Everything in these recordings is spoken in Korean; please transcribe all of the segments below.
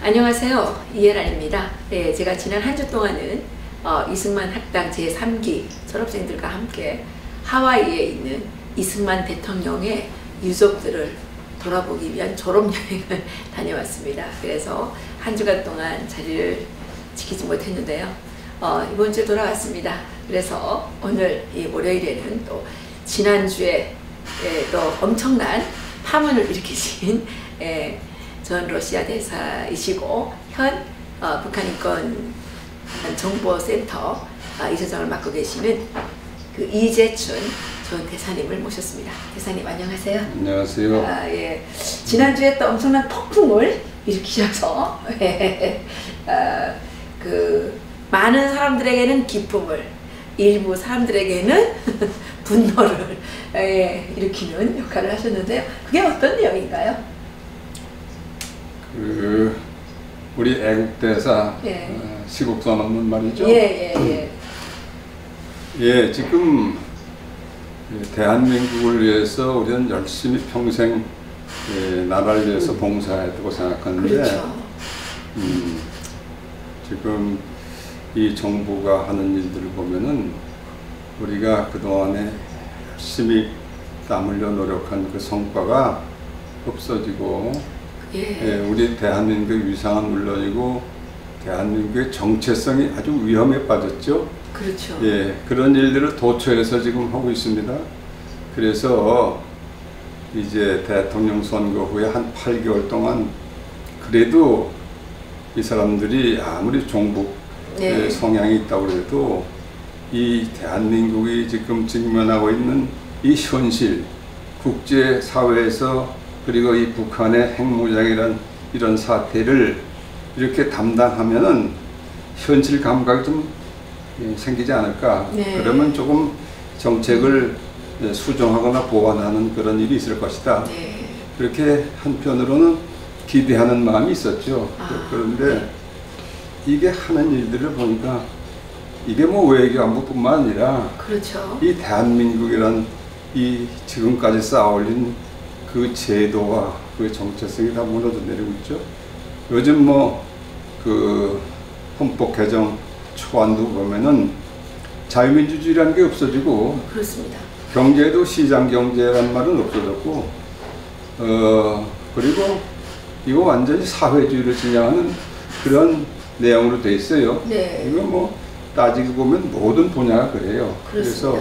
안녕하세요. 이혜란입니다. 네, 제가 지난 한 주 동안은 이승만 학당 제3기 졸업생들과 함께 하와이에 있는 이승만 대통령의 유적들을 돌아보기 위한 졸업여행을 다녀왔습니다. 그래서 한 주간 동안 자리를 지키지 못했는데요. 이번 주에 돌아왔습니다. 그래서 오늘 이 월요일에는 또 지난주에 또 엄청난 파문을 일으키신 전 러시아 대사이시고 현 북한인권 정보센터 이사장을 맡고 계시는 그 이재춘 전 대사님을 모셨습니다. 대사님 안녕하세요. 안녕하세요. 예. 지난주에 또 엄청난 폭풍을 일으키셔서 그 많은 사람들에게는 기쁨을, 일부 사람들에게는 분노를 일으키는 역할을 하셨는데요. 그게 어떤 내용인가요? 우리 애국대사 시국선언문 말이죠. 예, 지금 대한민국을 위해서 우리는 열심히 평생 나라를 위해서 봉사했다고 생각하는데, 그렇죠. 지금 이 정부가 하는 일들을 보면은 우리가 그동안에 열심히 땀 흘려 노력한 그 성과가 없어지고, 우리 대한민국의 위상은 물론이고 대한민국의 정체성이 아주 위험에 빠졌죠. 그렇죠. 예, 그런 일들을 도처에서 지금 하고 있습니다. 그래서 이제 대통령 선거 후에 한 8개월 동안 그래도 이 사람들이 아무리 종북 성향이 있다고 해도 이 대한민국이 지금 직면하고 있는 이 현실, 국제사회에서 그리고 이 북한의 핵무장이란 이런 사태를 이렇게 담당하면은 현실 감각이 좀 생기지 않을까. 그러면 조금 정책을 수정하거나 보완하는 그런 일이 있을 것이다. 그렇게 한편으로는 기대하는 마음이 있었죠. 그런데 이게 하는 일들을 보니까 이게 뭐 외교안보뿐만 아니라 그렇죠. 이 대한민국이란 이 지금까지 쌓아올린 그 제도와 그 정체성이 다 무너져 내리고 있죠. 요즘 뭐 그 헌법 개정 초안도 보면은 자유민주주의라는 게 없어지고, 그렇습니다. 경제도 시장 경제라는 말은 없어졌고, 그리고 이거 완전히 사회주의를 지향하는 그런 내용으로 돼 있어요. 이거 뭐 따지고 보면 모든 분야가 그래요. 그렇습니다. 그래서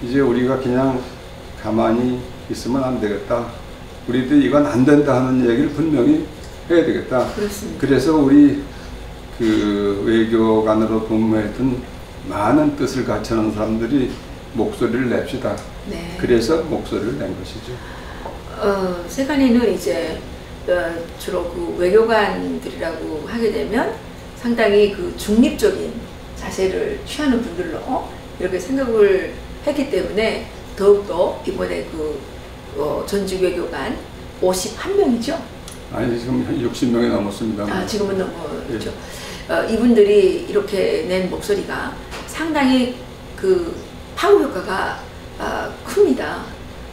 이제 우리가 그냥 가만히 있으면 안 되겠다. 우리도 이건 안 된다 하는 얘기를 분명히 해야 되겠다. 그렇습니다. 그래서 우리 그 외교관으로 근무했던 많은 뜻을 같이 하는 사람들이 목소리를 냅시다. 그래서 목소리를 낸 것이죠. 세간에는 이제 주로 그 외교관들이라고 하게 되면 상당히 그 중립적인 자세를 취하는 분들로 이렇게 생각을 했기 때문에 더욱더 이번에 그 전직 외교관 51명이죠? 아니, 지금 60명이 넘었습니다. 지금은 넘었죠. 이분들이 이렇게 낸 목소리가 상당히 그 파워 효과가 큽니다.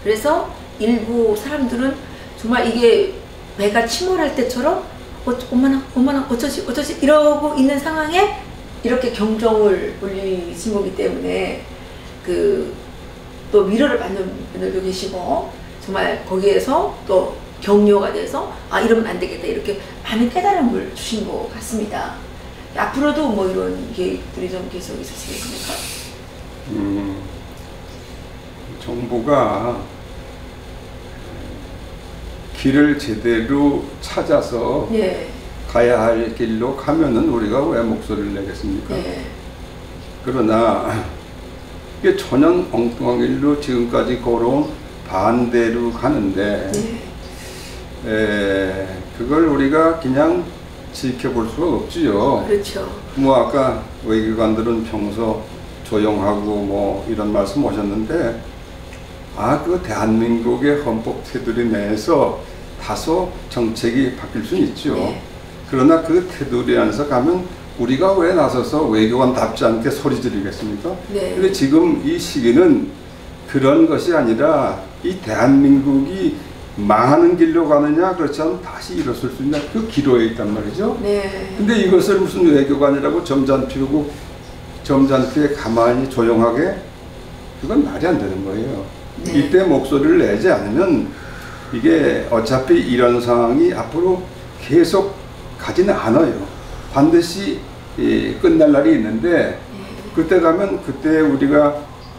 그래서 일부 사람들은 정말 이게 배가 침몰할 때처럼 어머나 어쩌지 이러고 있는 상황에 이렇게 경종을 울리신 거기 때문에 그 또 위로를 받는 분들도 계시고, 정말 거기에서 또 격려가 돼서 이러면 안 되겠다 이렇게 많은 깨달음을 주신 것 같습니다. 앞으로도 뭐 이런 계획들이 좀 계속 있으시겠습니까? 정부가 길을 제대로 찾아서 가야 할 길로 가면은 우리가 왜 목소리를 내겠습니까? 그러나 이게 전혀 엉뚱한 길로 지금까지 걸어온 반대로 가는데 그걸 우리가 그냥 지켜볼 수가 없지요. 그렇죠. 뭐 아까 외교관들은 평소 조용하고 뭐 이런 말씀 하셨는데, 그 대한민국의 헌법 테두리 내에서 다소 정책이 바뀔 수는 있죠. 그러나 그 테두리 안에서 가면 우리가 왜 나서서 외교관답지 않게 소리 지르겠습니까? 근데 지금 이 시기는 그런 것이 아니라 이 대한민국이 망하는 길로 가느냐, 그렇지 않으면 다시 일어설 수 있냐, 그 기로에 있단 말이죠. 네. 근데 이것을 무슨 외교관이라고 점잖피우고 점잖게 가만히 조용하게, 그건 말이 안 되는 거예요. 네. 이때 목소리를 내지 않으면 이게 어차피 이런 상황이 앞으로 계속 가지는 않아요. 반드시 끝날 날이 있는데 그때 가면 그때 우리가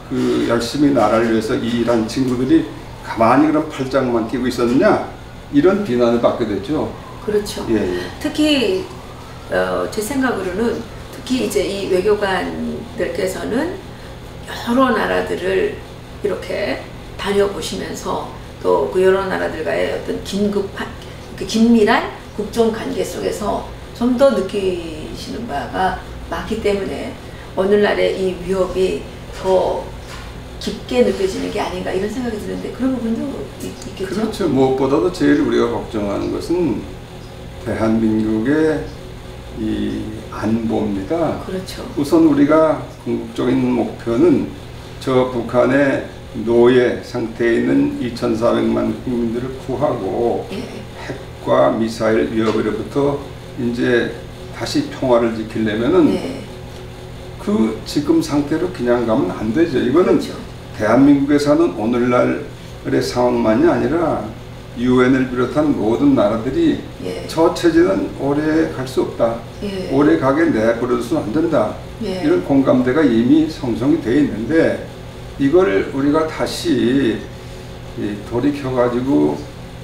그 열심히 나라를 위해서 일한 친구들이 가만히 그런 팔짱만 끼고 있었느냐, 이런 비난을 받게 됐죠. 그렇죠. 예, 예. 특히 제 생각으로는 특히 이제 이 외교관들께서는 여러 나라들을 이렇게 다녀보시면서 또 그 여러 나라들과의 어떤 긴밀한 국정 관계 속에서 좀 더 느끼시는 바가 많기 때문에 오늘날의 이 위협이 더 깊게 느껴지는 게 아닌가, 이런 생각이 드는데 그런 부분도 있겠죠? 그렇죠. 무엇보다도 제일 우리가 걱정하는 것은 대한민국의 이 안보입니다. 그렇죠. 우선 우리가 궁극적인 목표는 저 북한의 노예 상태에 있는 2,400만 국민들을 구하고 예. 핵과 미사일 위협으로부터 이제 다시 평화를 지키려면은 예. 그 지금 상태로 그냥 가면 안 되죠. 이거는 그렇죠. 대한민국에 사는 오늘날의 상황만이 아니라 유엔을 비롯한 모든 나라들이 예. 저 체제는 오래 갈 수 없다. 예. 오래 가게 내버려둬서는 안 된다. 예. 이런 공감대가 이미 형성이 되어 있는데 이걸 우리가 다시 돌이켜가지고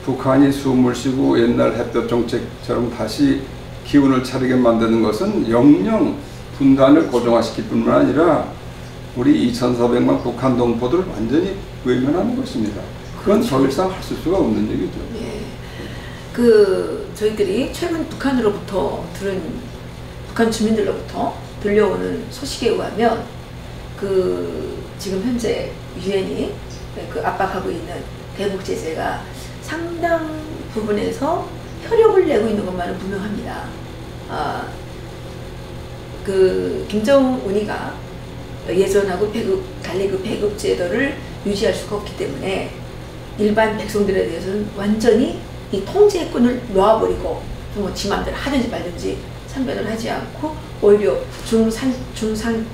북한이 숨을 쉬고 옛날 햇볕 정책처럼 다시 기운을 차리게 만드는 것은 영영 분단을 고정화시킬 뿐만 아니라 우리 2,400만 북한 동포들을 완전히 외면하는 것입니다. 그건 그렇죠. 더 이상 할 수가 없는 얘기죠. 예. 저희들이 최근 북한으로부터 북한 주민들로부터 들려오는 소식에 의하면 지금 현재 유엔이 압박하고 있는 대북 제재가 상당 부분에서 혈욕을 내고 있는 것만은 분명합니다. 김정은이가 예전하고 달리 배급 제도를 유지할 수가 없기 때문에 일반 백성들에 대해서는 완전히 이 통제권을 놓아버리고 뭐 지 맘대로 하든지 말든지 상변을 하지 않고 오히려 중상층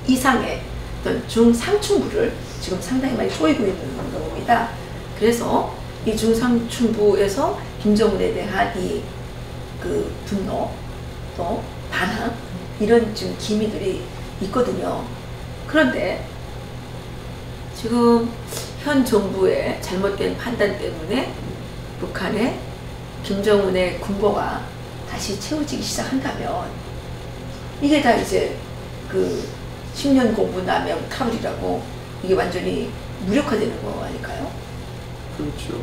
이상의 어떤 중상층부를 지금 상당히 많이 쪼이고 있는 겁니다. 그래서 이 중상층부에서 김정은에 대한 분노 또 반항, 이런 지금 기미들이 있거든요. 그런데 지금 현 정부의 잘못된 판단 때문에 북한의 김정은의 군보가 다시 채워지기 시작한다면 이게 다 이제 10년 공부 남용 타블이라고 이게 완전히 무력화되는 거 아닐까요? 그렇죠.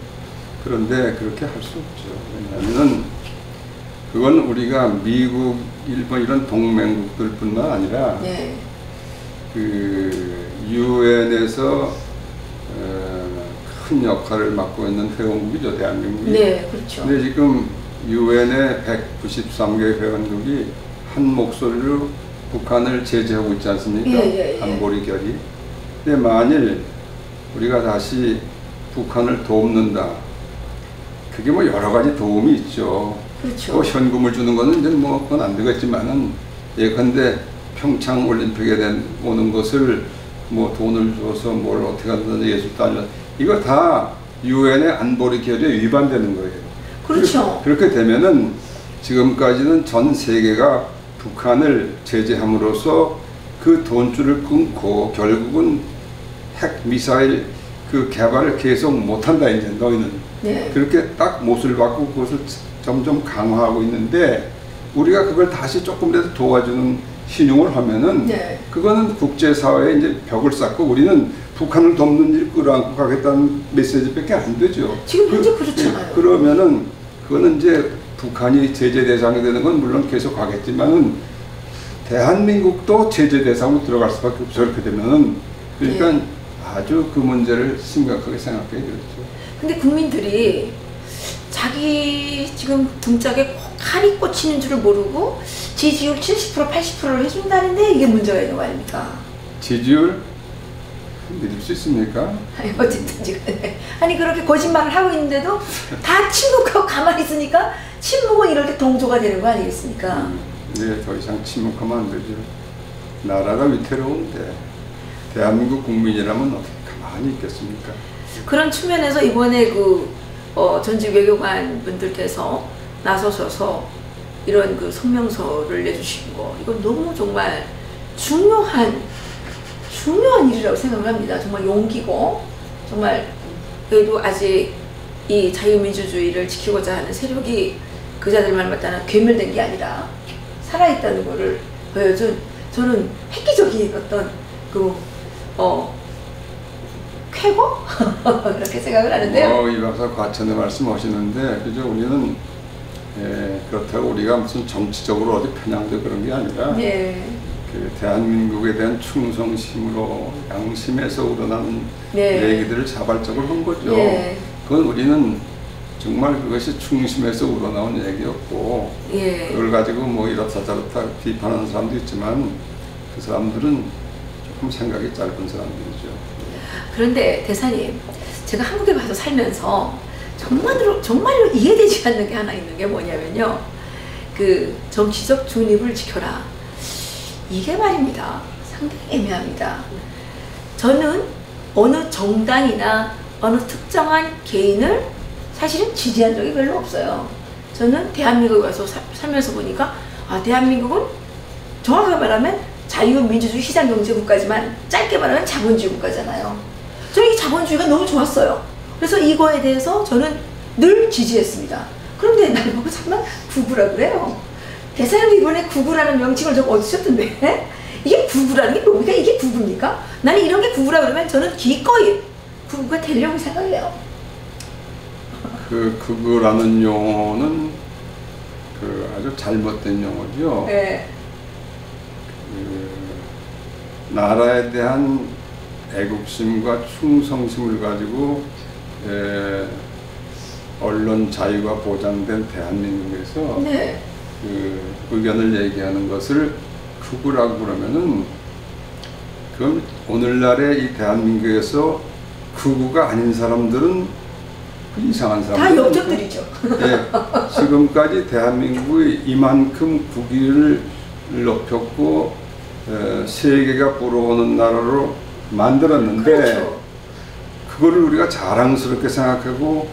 그런데 그렇게 할 수 없죠. 왜냐하면 그건 우리가 미국, 일본 이런 동맹국들뿐만 아니라 네. 유엔에서 큰 역할을 맡고 있는 회원국이죠, 대한민국이. 네, 그렇죠. 근데 지금 유엔의 193개 회원국이 한 목소리로 북한을 제재하고 있지 않습니까? 예. 안보리 결의. 근데 만일 우리가 다시 북한을 돕는다, 그게 뭐 여러 가지 도움이 있죠. 그렇죠. 현금을 주는 거는 이제 뭐 그건 안 되겠지만은 예컨대 평창 올림픽에 오는 것을 뭐 돈을 줘서 뭘 어떻게 한다든지 예술단을, 이거 다 유엔의 안보리 결의에 위반되는 거예요. 그렇죠. 그렇게 되면은 지금까지는 전 세계가 북한을 제재함으로써 그 돈줄을 끊고 결국은 핵 미사일 개발을 계속 못한다, 이제 너희는. 네. 그렇게 딱 못을 받고 그것을 점점 강화하고 있는데 우리가 그걸 다시 조금이라도 도와주는 신용을 하면은 네. 그거는 국제사회에 이제 벽을 쌓고 우리는 북한을 돕는 일 끌어안고 가겠다는 메시지밖에 안 되죠. 지금 현재 그렇잖아요. 그러면은 그거는 이제 북한이 제재 대상이 되는 건 물론 계속 가겠지만은 대한민국도 제재 대상으로 들어갈 수밖에 없죠. 그렇게 되면은. 그러니까 네. 아주 그 문제를 심각하게 생각해야 되겠죠. 근데 국민들이 자기 지금 등짝에 칼이 꽂히는 줄을 모르고 지지율 70% 80%를 해준다는데 이게 문제가 있는 거 아닙니까? 지지율? 믿을 수 있습니까? 아니, 어쨌든 지금 아니 그렇게 거짓말을 하고 있는데도 다 침묵하고 가만히 있으니까 침묵은 이렇게 동조가 되는 거 아니겠습니까? 네, 더 이상 침묵하면 안 되죠. 나라가 위태로운데 대한민국 국민이라면 어떻게 가만히 있겠습니까? 그런 측면에서 이번에 전직 외교관 분들께서 나서셔서 이런 성명서를 내주신 거, 이건 너무 정말 중요한 일이라고 생각을 합니다. 정말 용기고, 정말 그래도 아직 이 자유민주주의를 지키고자 하는 세력이 그자들만 맞다는 괴멸된 게 아니라 살아있다는 것을 보여준, 저는 획기적인 어떤 쾌거? 그렇게 생각을 하는데요. 이 박사 과찬의 말씀하시는데, 그죠? 우리는 그렇다고 우리가 무슨 정치적으로 어디 편향되고 그런 게 아니라 네. 대한민국에 대한 충성심으로 양심에서 우러나는 네. 얘기들을 자발적으로 한 거죠. 네. 그건 우리는 정말 그것이 충심에서 우러나온 얘기였고, 예. 그걸 가지고 뭐 이렇다 저렇다 비판하는 사람도 있지만 그 사람들은 조금 생각이 짧은 사람들이죠. 그런데 대사님, 제가 한국에 와서 살면서 정말로 이해되지 않는 게 하나 있는 게 뭐냐면요, 정치적 중립을 지켜라, 이게 말입니다. 상당히 애매합니다. 저는 어느 정당이나 어느 특정한 개인을 사실은 지지한 적이 별로 없어요. 저는 대한민국에 와서 살면서 보니까 대한민국은 정확하게 말하면 자유민주주의 시장경제국가지만 짧게 말하면 자본주의 국가잖아요. 저는 이 자본주의가 너무 좋았어요. 그래서 이거에 대해서 저는 늘 지지했습니다. 그런데 날 보고 정말 구구라 그래요. 대사님 이번에 구구라는 명칭을 좀 얻으셨던데 이게 구구라는 게 뭡니까? 이게 구구입니까? 나는 이런 게 구구라 그러면 저는 기꺼이 구구가 되려고 생각해요. 구구라는 용어는 아주 잘못된 용어죠. 네. 나라에 대한 애국심과 충성심을 가지고 언론 자유가 보장된 대한민국에서 네. 의견을 얘기하는 것을 구구라고 그러면은, 그럼 오늘날의 이 대한민국에서 구구가 아닌 사람들은 이상한 사람들. 다 역적들이죠. 네, 지금까지 대한민국이 이만큼 국위를 높였고 세계가 부러워하는 나라로 만들었는데, 그렇죠. 그거를 우리가 자랑스럽게 생각하고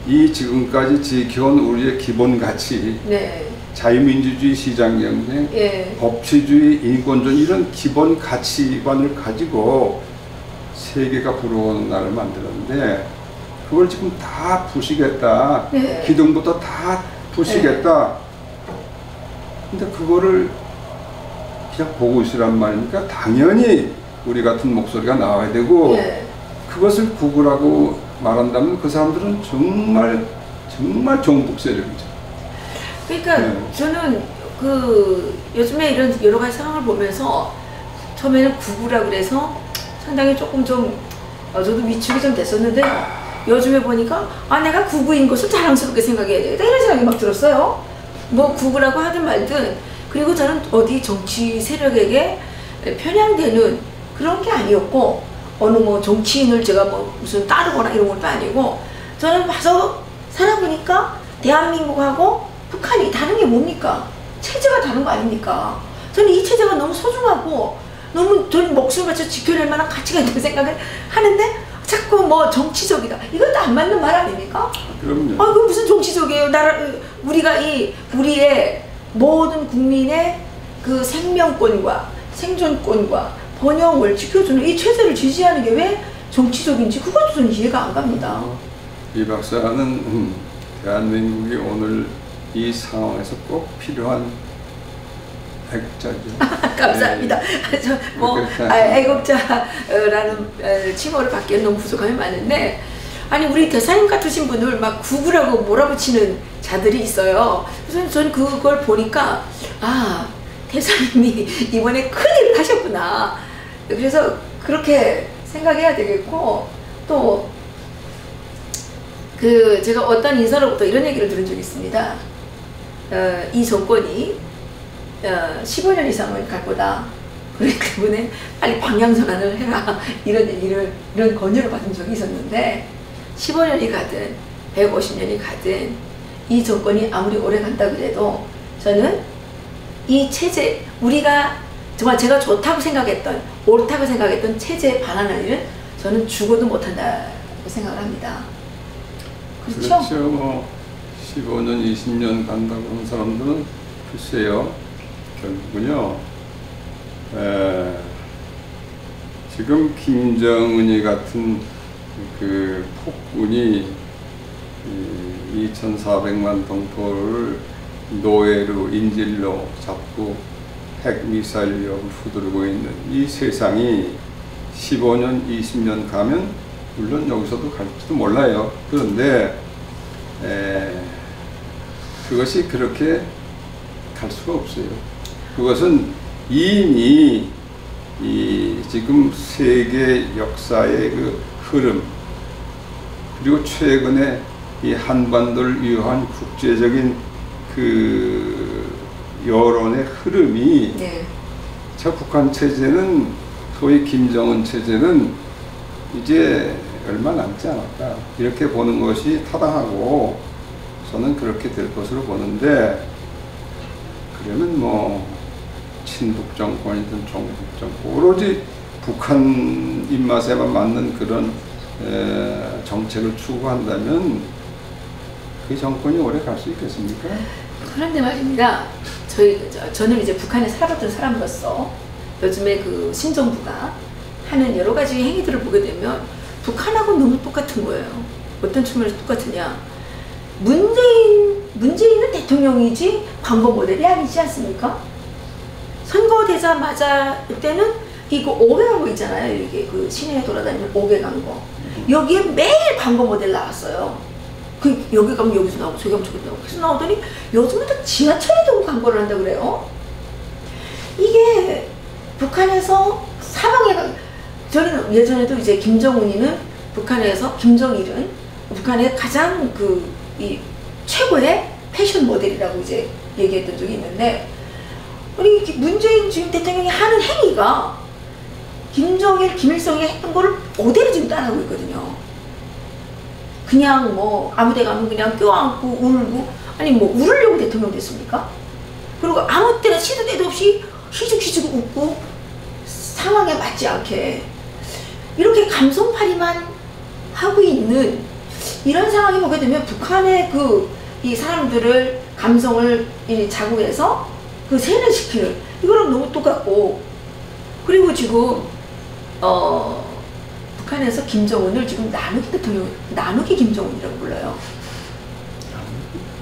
이 지금까지 지켜온 우리의 기본 가치, 네. 자유민주주의 시장경제, 예. 법치주의, 인권주의 이런 기본 가치관을 가지고 세계가 부러워하는 나라를 만들었는데, 그걸 지금 다 부시겠다. 네. 기둥부터 다 부시겠다. 근데 그거를 그냥 보고 있으란 말입니까? 당연히 우리 같은 목소리가 나와야 되고, 네. 그것을 구구라고 말한다면 그 사람들은 정말 종북 세력이죠. 그러니까 네. 저는 요즘에 이런 여러 가지 상황을 보면서 처음에는 구구라 그래서 상당히 조금 저도 위축이 좀 됐었는데, 요즘에 보니까 내가 구구인 것을 자랑스럽게 생각해야 되겠다 이런 생각이 막 들었어요. 뭐 구구라고 하든 말든. 그리고 저는 어디 정치 세력에게 편향되는 그런 게 아니었고, 어느 정치인을 제가 무슨 따르거나 이런 것도 아니고, 저는 와서 살아보니까 대한민국하고 북한이 다른 게 뭡니까? 체제가 다른 거 아닙니까? 저는 이 체제가 너무 소중하고 너무 저는 목숨을 바쳐 지켜낼 만한 가치가 있다고 생각을 하는데, 자꾸 정치적이다, 이것도 안 맞는 말 아닙니까? 그럼요. 그건 무슨 정치적이에요? 우리가 우리의 모든 국민의 생명권과 생존권과 번영을 지켜주는 이 체제를 지지하는 게 왜 정치적인지, 그것도 저는 이해가 안 갑니다. 이 박사는 대한민국이 오늘 이 상황에서 꼭 필요한 애국자죠. 감사합니다. 애국자라는 칭호를 받기엔 너무 부족함이 많은데, 아니 우리 대사님 같으신 분을 막 구구라고 몰아붙이는 자들이 있어요. 그래서 저는 그걸 보니까 대사님이 이번에 큰일을 하셨구나. 그래서 그렇게 생각해야 되겠고, 또 제가 어떤 인사로부터 이런 얘기를 들은 적이 있습니다. 이 정권이 15년 이상을 갈 거다. 그렇기 때문에 빨리 방향전환을 해라. 이런 권유를 받은 적이 있었는데 15년이 가든 150년이 가든 이 정권이 아무리 오래 간다 그래도 저는 이 체제, 우리가 정말 제가 좋다고 생각했던, 옳다고 생각했던 체제에 반하는 일은 저는 죽어도 못한다고 생각을 합니다. 그렇죠? 그렇죠. 뭐 15년, 20년 간다고 하는 사람들은 글쎄요, 결국은요, 지금 김정은이 같은 그 폭군이 2,400만 동포를 노예로 인질로 잡고 핵미사일 위협을 후두르고 있는 이 세상이 15년, 20년 가면 물론 여기서도 갈지도 몰라요. 그런데 그것이 그렇게 갈 수가 없어요. 그것은 이미 지금 세계 역사의 그 흐름, 그리고 최근에 이 한반도를 위한 국제적인 그 여론의 흐름이, 네. 저 북한 체제는, 소위 김정은 체제는 이제 얼마 남지 않았다, 이렇게 보는 것이 타당하고, 저는 그렇게 될 것으로 보는데, 그러면 뭐 친북 정권이든 종북 정권, 오로지 북한 입맛에만 맞는 그런 정책을 추구한다면 그 정권이 오래 갈 수 있겠습니까? 그런데 말입니다. 저는 이제 북한에 살아봤던 사람으로서 요즘에 그 신정부가 하는 여러 가지 행위들을 보게 되면 북한하고 너무 똑같은 거예요. 어떤 측면에서 똑같으냐? 문재인은 대통령이지 광고 모델이 아니지 않습니까? 선거되자마자 그때는 이거 5개 광고 있잖아요. 이게 그 시내에 돌아다니는 5개 광고. 여기에 매일 광고 모델 나왔어요. 여기 가면 여기서 나오고 저기 가면 저기서 나오고 계속 나오더니 요즘은 또 지하철에도 광고를 한다고 그래요. 이게 북한에서 저는 예전에도 이제 김정은이는 북한에서, 김정일은 북한의 가장 이 최고의 패션 모델이라고 이제 얘기했던 적이 있는데, 우리 문재인 지금 대통령이 하는 행위가 김정일, 김일성이 했던 거를 그대로 지금 따라하고 있거든요. 그냥 뭐 아무데 가면 그냥 껴안고 울고, 아니 뭐 울으려고 대통령 됐습니까? 그리고 아무 때나 시도 때도 없이 희죽희죽 웃고 상황에 맞지 않게 이렇게 감성팔이만 하고 있는 이런 상황이 보게 되면 북한의 이 사람들을 감성을 자극해서 세뇌시키는, 이거랑 너무 똑같고, 그리고 지금 북한에서 김정은을 지금 나누기 김정은이라고 불러요.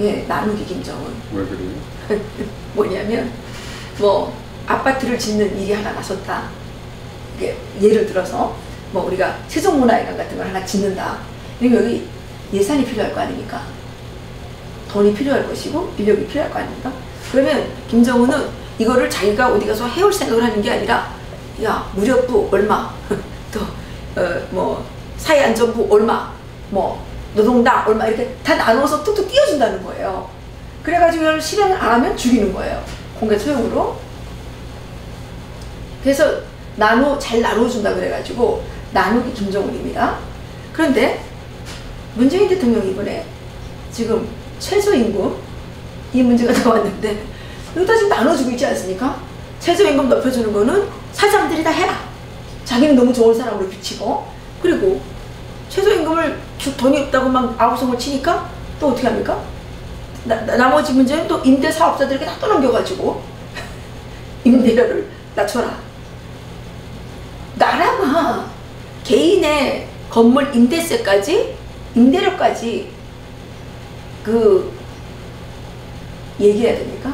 예, 나누기 김정은. 왜 그래요? 뭐냐면 뭐 아파트를 짓는 일이 하나 나섰다. 예를 들어서 뭐 우리가 세종문화회관 같은 걸 하나 짓는다. 그러면 여기 예산이 필요할 거 아닙니까? 돈이 필요할 것이고 인력이 필요할 거 아닙니까? 그러면 김정은은 이거를 자기가 어디 가서 해올 생각을 하는 게 아니라, 야, 무력부 얼마, 또 뭐 사회안전부 얼마, 뭐 노동당 얼마, 이렇게 다 나눠서 뚝뚝 띄워준다는 거예요. 그래가지고 이걸 실행을 안 하면 죽이는 거예요. 공개 소용으로. 그래서 잘 나눠준다 그래가지고 나누기 김정은입니다. 그런데 문재인 대통령이 이번에 지금 최저임금 이 문제가 나왔는데 여기다 지금 나눠주고 있지 않습니까? 최저임금 높여주는 거는 사장들이 다 해라. 자기는 너무 좋은 사람으로 비치고, 그리고 최저임금을 돈이 없다고 막 아우성을 치니까 또 어떻게 합니까? 나머지 문제는 또 임대사업자들에게 다 떠넘겨가지고 임대료를 낮춰라. 나라가 개인의 건물 임대세까지, 임대료까지 얘기해야 됩니까?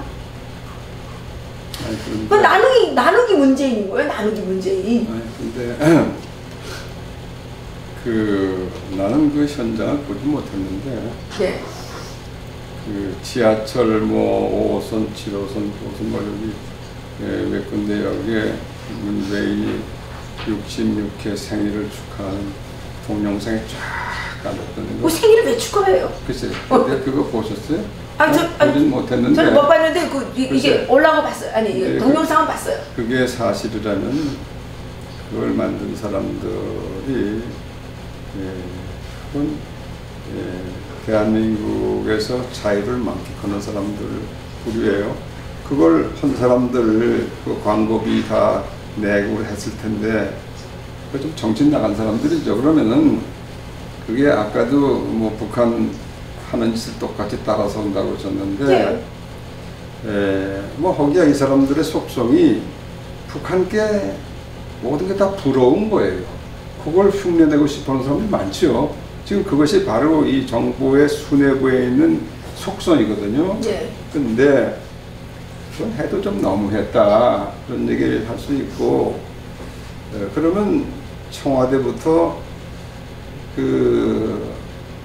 그건 나누기 문재인인 거예요. 나누기 문재인. 근데 나는 그 현장을 보지 못했는데, 네. 지하철 뭐 5호선, 7호선, 9호선 뭐 여기 몇 군데 여기에 문재인이 66회 생일을 축하하는 동영상이 쫙 가졌다는 뭐 거. 생일을 왜 축하해요? 글쎄, 그때 그거 보셨어요? 아니, 보진 못했는데. 저는 못 봤는데 이게 글쎄. 올라온 거 봤어요. 아니 네, 동영상은 봤어요. 그게 사실이라면 그걸 만든 사람들이 그건 대한민국에서 자유를 만끽하는 사람들 부류예요. 그걸 한 사람들 그 광고비 다 내고 했을 텐데 그 좀 정신 나간 사람들이죠. 그러면은 그게 아까도 뭐 북한 하는 짓을 똑같이 따라서 온다고 하셨는데 뭐 거기야 이 사람들의 속성이 북한께 모든 게 다 부러운 거예요. 그걸 흉내내고 싶어하는 사람들이 많죠. 지금 그것이 바로 이 정부의 수뇌부에 있는 속성이거든요. 근데 그건 해도 좀 너무했다 그런 얘기를 할 수 있고 그러면 청와대부터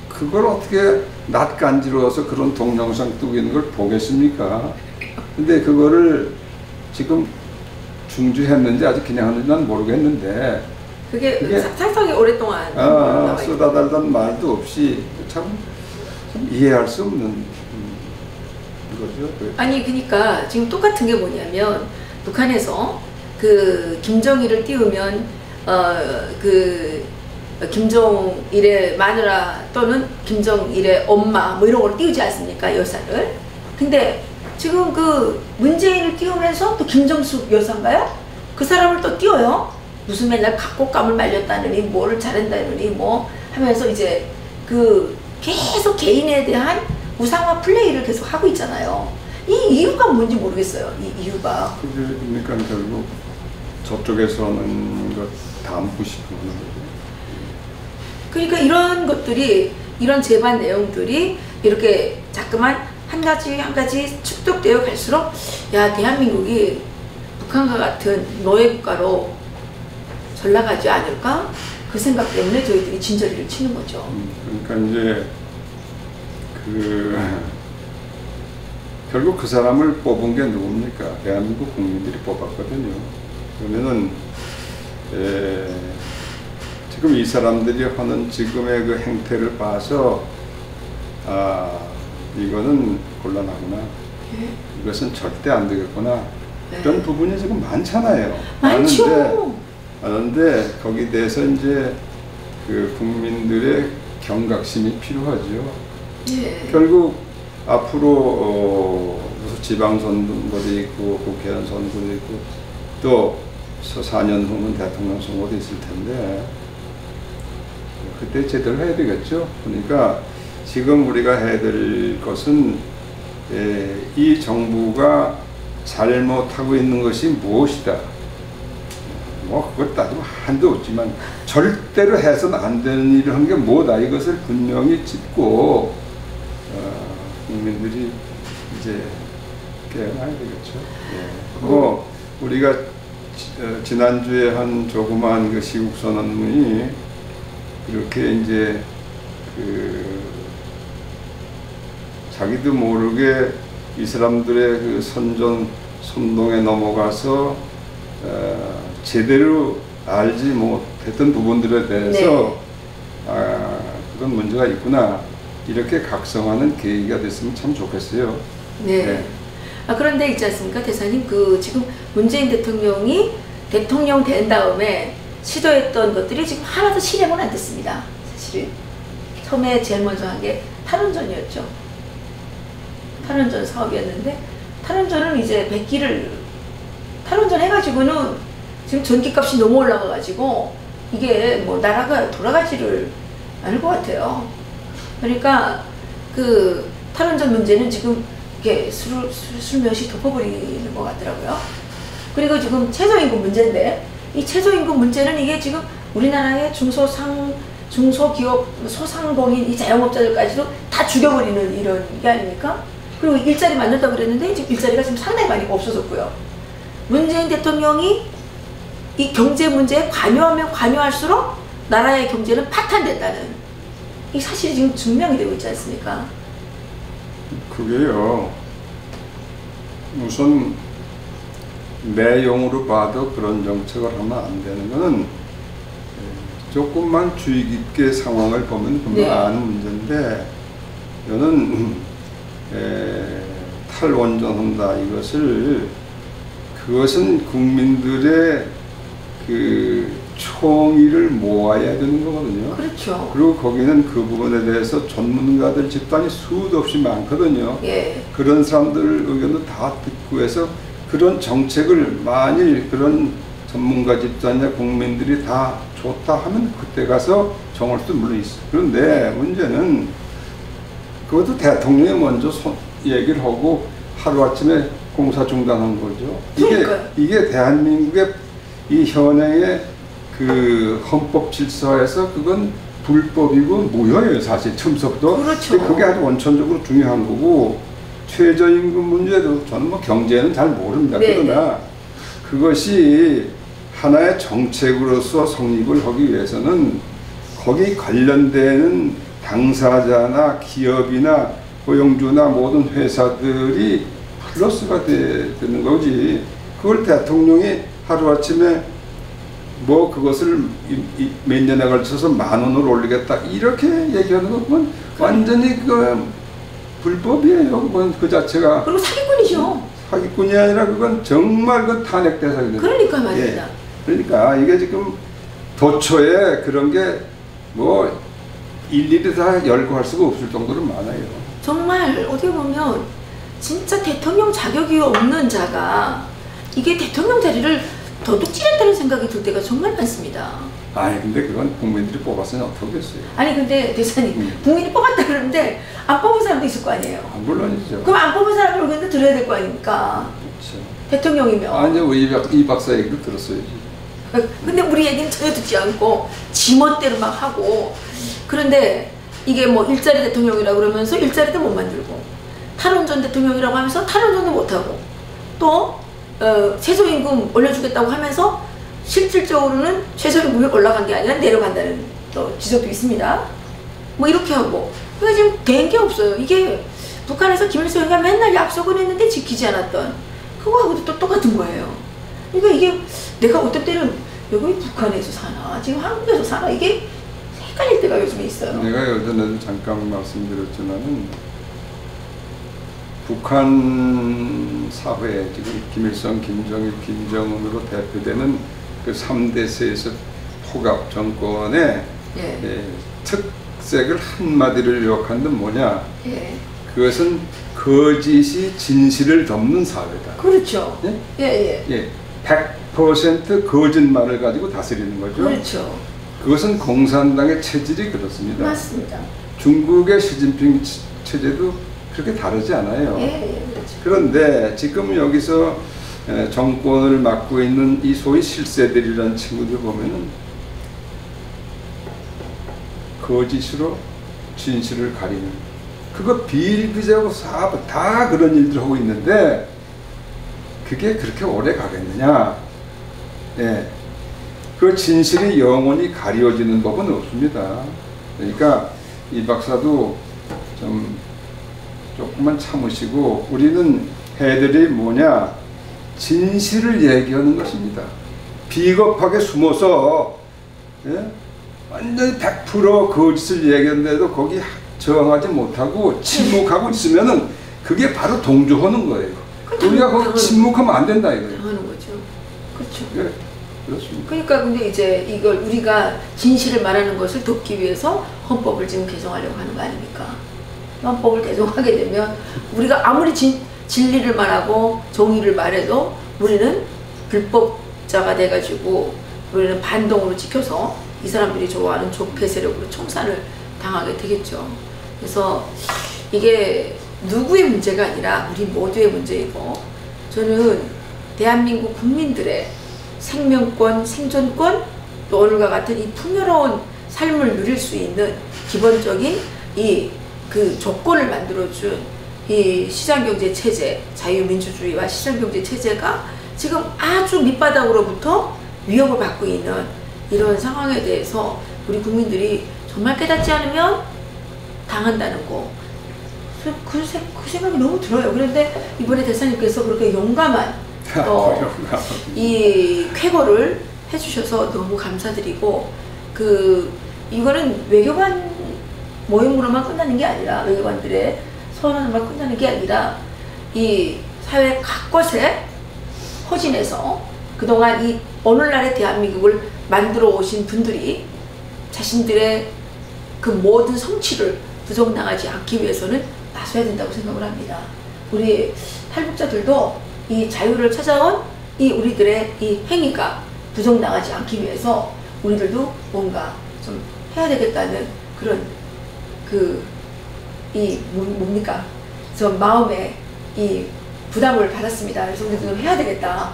그걸 어떻게 낯간지러워서 그런 동영상 뜨고 있는 걸 보겠습니까? 근데 그거를 지금 중지했는지 아직 그냥 하는지 난 모르겠는데 그게 상당히 오랫동안 쓰다달던 말도 없이 참 이해할 수 없는 거죠. 아니 그러니까 지금 똑같은 게 뭐냐면 북한에서 그 김정일을 띄우면 그 김정일의 마누라 또는 김정일의 엄마 뭐 이런 걸 띄우지 않습니까? 여사를. 근데 지금 그 문재인을 띄우면서 또 김정숙 여사인가요? 그 사람을 또 띄워요. 무슨 맨날 각곡감을 말렸다느니 뭐를 잘한다느니 뭐 하면서 이제 그 계속 개인에 대한 우상화 플레이를 계속 하고 있잖아요. 이 이유가 뭔지 모르겠어요. 이 이유가. 그러니까 결국 저쪽에서는 것 담고 싶은 거죠. 그러니까 이런 것들이 이런 재반 내용들이 이렇게 자꾸만 한 가지 축적되어 갈수록 야 대한민국이 북한과 같은 노예 국가로 전락하지 않을까? 그 생각 때문에 저희들이 진저리를 치는 거죠. 그러니까 이제 결국 그 사람을 뽑은 게 누굽니까? 대한민국 국민들이 뽑았거든요. 그러면은 지금 이 사람들이 하는 지금의 그 행태를 봐서 이거는 곤란하구나. 이것은 절대 안 되겠구나. 이런 부분이 지금 많잖아요. 많죠. 많은데 거기에 대해서 이제 그 국민들의 경각심이 필요하죠. 결국 앞으로 무슨 지방선거도 있고 국회의원 선거도 있고 또 4년 후는 대통령 선거도 있을 텐데 그때 제대로 해야 되겠죠. 그러니까 지금 우리가 해야 될 것은 이 정부가 잘못하고 있는 것이 무엇이다. 뭐 그걸 따지면 한도 없지만 절대로 해서는 안 되는 일을 한 게 뭐다. 이것을 분명히 짚고 국민들이 이제 깨어나야 되겠죠. 뭐 우리가 지난주에 한 조그마한 그 시국선언문이 이렇게 이제 자기도 모르게 이 사람들의 그 선동에 넘어가서 제대로 알지 못했던 부분들에 대해서 그런 문제가 있구나 이렇게 각성하는 계기가 됐으면 참 좋겠어요. 그런데 있지 않습니까, 대사님? 지금 문재인 대통령이 대통령 된 다음에 시도했던 것들이 지금 하나도 실행은 안 됐습니다. 사실 처음에 제일 먼저 한 게 탈원전이었죠. 탈원전 사업이었는데 탈원전은 이제 탈원전 해가지고는 지금 전기값이 너무 올라가가지고 이게 뭐 나라가 돌아가지를 않을 것 같아요. 그러니까 그 탈원전 문제는 지금 이게 슬며시 덮어버리는 것 같더라고요. 그리고 지금 최저임금 문제인데 이 최저임금 문제는 이게 지금 우리나라의 중소기업 소상공인 이 자영업자들까지도 다 죽여버리는 이런 게 아닙니까? 그리고 일자리 만든다고 그랬는데 지금 일자리가 지금 상당히 많이 없어졌고요. 문재인 대통령이 이 경제 문제에 관여하면 관여할수록 나라의 경제는 파탄된다는 이 사실이 지금 증명이 되고 있지 않습니까? 그게요. 우선 내용으로 봐도 그런 정책을 하면 안 되는 것은 조금만 주의 깊게 상황을 보면 금방 네. 아는 문제인데, 저는 탈원전한다 그것은 국민들의 그 총의를 모아야 되는 거거든요. 그렇죠. 그리고 거기는 그 부분에 대해서 전문가들 집단이 수도 없이 많거든요. 예. 그런 사람들 의견도 다 듣고 해서 그런 정책을 만일 그런 전문가 집단이나 국민들이 다 좋다 하면 그때 가서 정할 수도 물론 있어요. 그런데 문제는 그것도 대통령이 먼저 얘기를 하고 하루아침에 공사 중단한 거죠. 이게 대한민국의 이 현행의 그 헌법 질서에서 그건 불법이고 무효예요, 사실 처음부터. 그렇죠. 그게 아주 원천적으로 중요한 거고, 최저임금 문제도 저는 뭐 경제는 잘 모릅니다. 네네. 그러나 그것이 하나의 정책으로서 성립을 하기 위해서는 거기 관련되는 당사자나 기업이나 고용주나 모든 회사들이 플러스가 되는 거지. 그걸 대통령이 하루아침에 뭐 그것을 몇 년에 걸쳐서 10,000원을 올리겠다 이렇게 얘기하는 건 완전히 그 불법이에요. 그건 그 자체가. 그리고 사기꾼이죠. 사기꾼이 아니라 그건 정말 그 탄핵 대상이거든요. 그러니까 말입니다. 예. 그러니까 이게 지금 도처에 그런 게 뭐 일일이 다 열거할 수가 없을 정도로 많아요. 정말 어떻게 보면 진짜 대통령 자격이 없는 자가 이게 대통령 자리를 도둑질했다는 생각이 들 때가 정말 많습니다. 아니 근데 그건 국민들이 뽑았으니 어떡하겠어요. 아니 근데 대사님 국민이 뽑았다 그러는데 안 뽑은 사람도 있을 거 아니에요. 아, 물론이죠. 그럼 안 뽑은 사람들 의견도 들어야 될 거 아닙니까? 그렇죠. 대통령이면. 아니 우리 이 박사 얘기도 들었어야지. 근데 우리 얘기는 전혀 듣지 않고 지멋대로 막 하고, 그런데 이게 뭐 일자리 대통령이라고 그러면서 일자리도 못 만들고, 탈원전 대통령이라고 하면서 탈원전도 못하고, 또 최저임금 올려주겠다고 하면서 실질적으로는 최저임금이 올라간 게 아니라 내려간다는 또 지적도 있습니다. 뭐 이렇게 하고, 그러니까 지금 된 게 없어요. 이게 북한에서 김일성이가 맨날 약속을 했는데 지키지 않았던 그거하고도 또 똑같은 거예요. 그러니까 이게 내가 어떤 때는 여기 북한에서 사나 지금 한국에서 사나 이게 헷갈릴 때가 요즘에 있어요. 내가 예전에도 잠깐 말씀드렸지만은 북한 사회 지금 김일성, 김정일, 김정은으로 대표되는 그 3대 세습 포갑 정권의 예. 특색을 한마디로 요약한다면 뭐냐? 예. 그것은 거짓이 진실을 덮는 사회다. 그렇죠. 예? 예, 예. 예. 100% 거짓말을 가지고 다스리는 거죠. 그렇죠. 그것은 공산당의 체질이 그렇습니다. 맞습니다. 중국의 시진핑 체제도 그렇게 다르지 않아요. 예, 예, 그렇죠. 그런데 지금 여기서 정권을 맡고 있는 이 소위 실세들이라는 친구들 보면은 거짓으로 진실을 가리는, 그거 비일비재하고 사업 다 그런 일들 하고 있는데 그게 그렇게 오래 가겠느냐? 예. 그 진실이 영원히 가려지는 법은 없습니다. 그러니까 이 박사도 좀 조금만 참으시고, 우리는 해들이 뭐냐? 진실을 얘기하는 것입니다. 비겁하게 숨어서 예? 완전히 100% 거짓을 얘기하는데도 거기 저항하지 못하고 침묵하고 있으면은 그게 바로 동조하는 거예요. 우리가 거기 침묵하면 안 된다 이거예요. 하는 거죠. 그렇죠. 예, 그렇습니다. 그러니까 근데 이제 이걸 우리가 진실을 말하는 것을 돕기 위해서 헌법을 지금 개정하려고 하는 거 아닙니까? 헌법을 개정하게 되면 우리가 아무리 진리를 말하고 정의를 말해도 우리는 불법자가 돼가지고 우리는 반동으로 찍혀서 이 사람들이 좋아하는 적폐 세력으로 청산을 당하게 되겠죠. 그래서 이게 누구의 문제가 아니라 우리 모두의 문제이고, 저는 대한민국 국민들의 생명권, 생존권, 또 오늘과 같은 이 풍요로운 삶을 누릴 수 있는 기본적인 이 그 조건을 만들어준 이 시장경제 체제, 자유민주주의와 시장경제 체제가 지금 아주 밑바닥으로부터 위협을 받고 있는 이런 상황에 대해서 우리 국민들이 정말 깨닫지 않으면 당한다는 거, 그 생각이 너무 들어요. 그런데 이번에 대사님께서 그렇게 용감한 이 쾌거를 해주셔서 너무 감사드리고, 이거는 외교관 모임으로만 끝나는 게 아니라, 외교관들의 선언으로만 끝나는 게 아니라, 이 사회 각곳에 포진해서 그동안 이 오늘날의 대한민국을 만들어 오신 분들이 자신들의 그 모든 성취를 부정당하지 않기 위해서는 나서야 된다고 생각을 합니다. 우리 탈북자들도 이 자유를 찾아온 이 우리들의 이 행위가 부정당하지 않기 위해서 우리들도 뭔가 좀 해야 되겠다는 그런 뭡니까? 저 마음에 이 부담을 받았습니다. 그래서 우리도 좀 해야 되겠다.